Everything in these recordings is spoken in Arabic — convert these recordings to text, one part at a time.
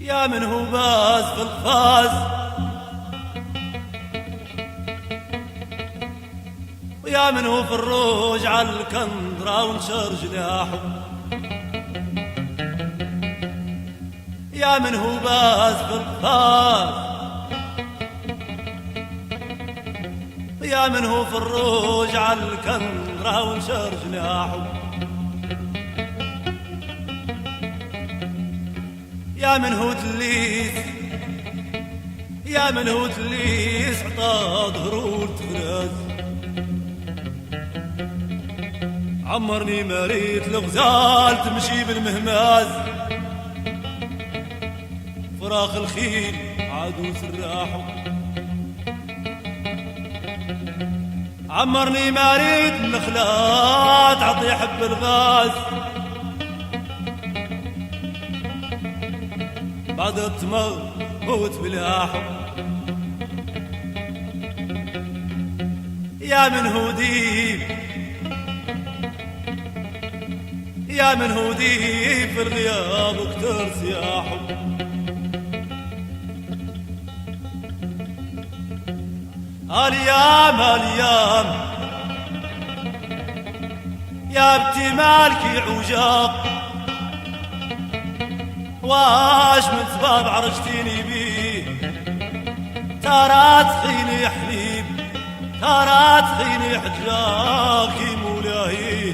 يا من هو باز في الفاز ويا من هو في الروج على الكندرة ونشر جناحه. يا من هو باز في الفاز ويا من هو في الروج على الكندرة ونشر جناحه. يا من هو تليس يا من هو تليس عطا ظهرو التفراز. عمرني ما ريت الغزال تمشي بالمهماز. فراخ الخيل عادو سراحه. عمرني ما ريت النخلات عطي حب الغاز. بعد التموت بلاحه. يا من هو ديب يا من هو ديب في الغياب وكتر سياحه. اليام اليام يا بتي مالكي عجاق. واش من سباب عرجتيني بيه ترى تخيني حليب ترى تخيني حجاكي مولاي.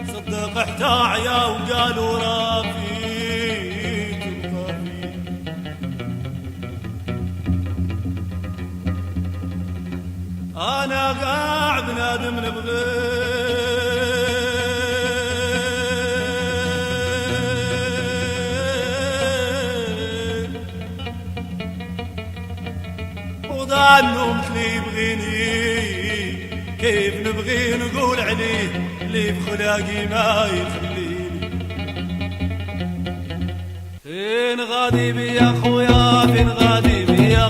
صدق احتاعيا وقالوا رافيك القافي. انا قاعد نادم نبغي ضعنو مثلي يبغيني. كيف نبغي نقول عليه اللي بخلاقي ما يخليني. فين غادي بيا خويا فين غادي بيا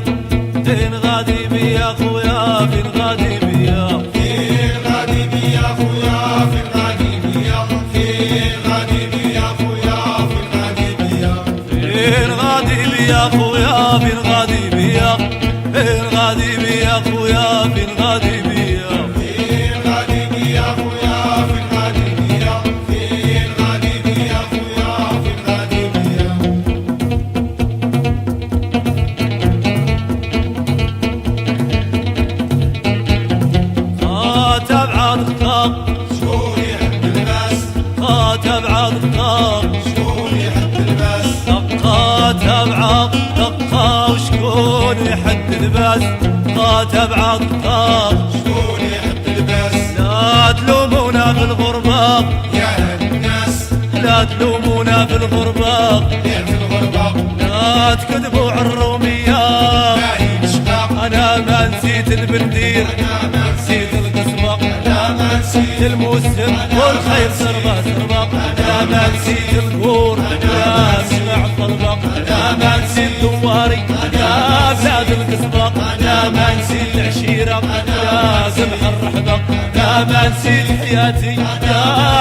فين غادي بيا خويا فين غادي بيا فين غادي بيا خويا فين غادي بيا فين غادي بيا خويا فين غادي بيا فين غادي بيا خويا فين غادي بيا فين غادي بيا خويا فين غادي بيا فين غادي بيا خويا فين غادي بيا فين غادي بيا خويا فين غادي بيا. خاتم عضقاق شكون يحب الباس خاتم عضقاق شكون يحب الباس دقا تبعض دقا وشكون يحد الباس. خاتم عضقاق شكون يحب الباس. لا تلومونا في الغربة يا الناس لا تلومونا في الغربة. بيت الغربة لا تكذبوا على الرومية. باين شقاق أنا ما نسيت البندير أنا ما نسيت القصبة. أنا ما نسيت الموسم والخير سربة سربة. أنا ما نسيت الكور يا سمع الطلبة. أنا ما نسيت دواري يا بلاد القصبة. أنا ما نسيت العشيرة يا سمح الرحبة. أنا ما نسيت حياتي يا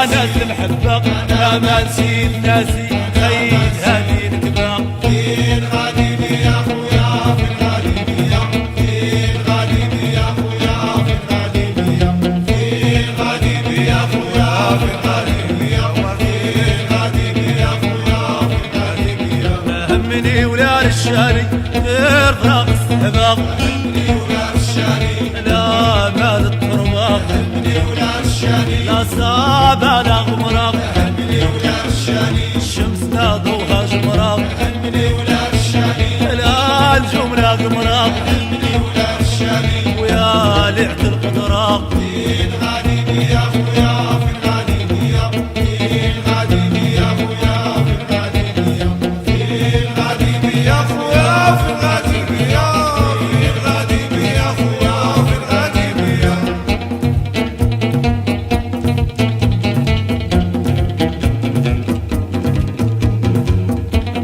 ناس المحبة. أنا ما نسيت ناسي خيت هذه الكبا. فين غادي بيا خويا فين غادي بيا فين غادي بيا خويا فين غادي بيا فين غادي بيا خويا فين غادي بيا فين غادي بيا خويا فين غادي بيا. ما همني ولا رشاني غير فراق السحباق. همني ولا رشاني لا مال الترباق همني ولا رشاني لا صعب لا غمراق. همني ولا رشاني الشمس لا ضوها جمراق. همني ولا رشاني لا الجملة قمراق. همني ولا رشاني ويا لعت القدراق. فين غادي بيا خويا فين غادي بيا فين غادي بيا خويا فين غادي بيا فين غادي بيا خويا فين غادي بيا فين غادي بيا خويا فين غادي بيا.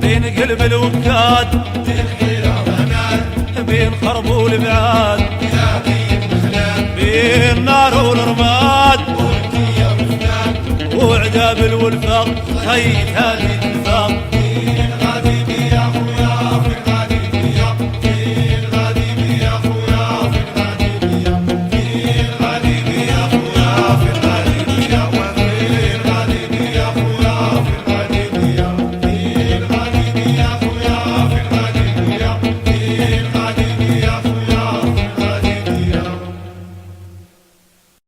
بين قلب الوكاد بين حيرة وأمان بين خرب والبعاد يا بين مخلان بين نار والرماد ورقية وفنان وعذاب الولفاق خيت هذه الفاق.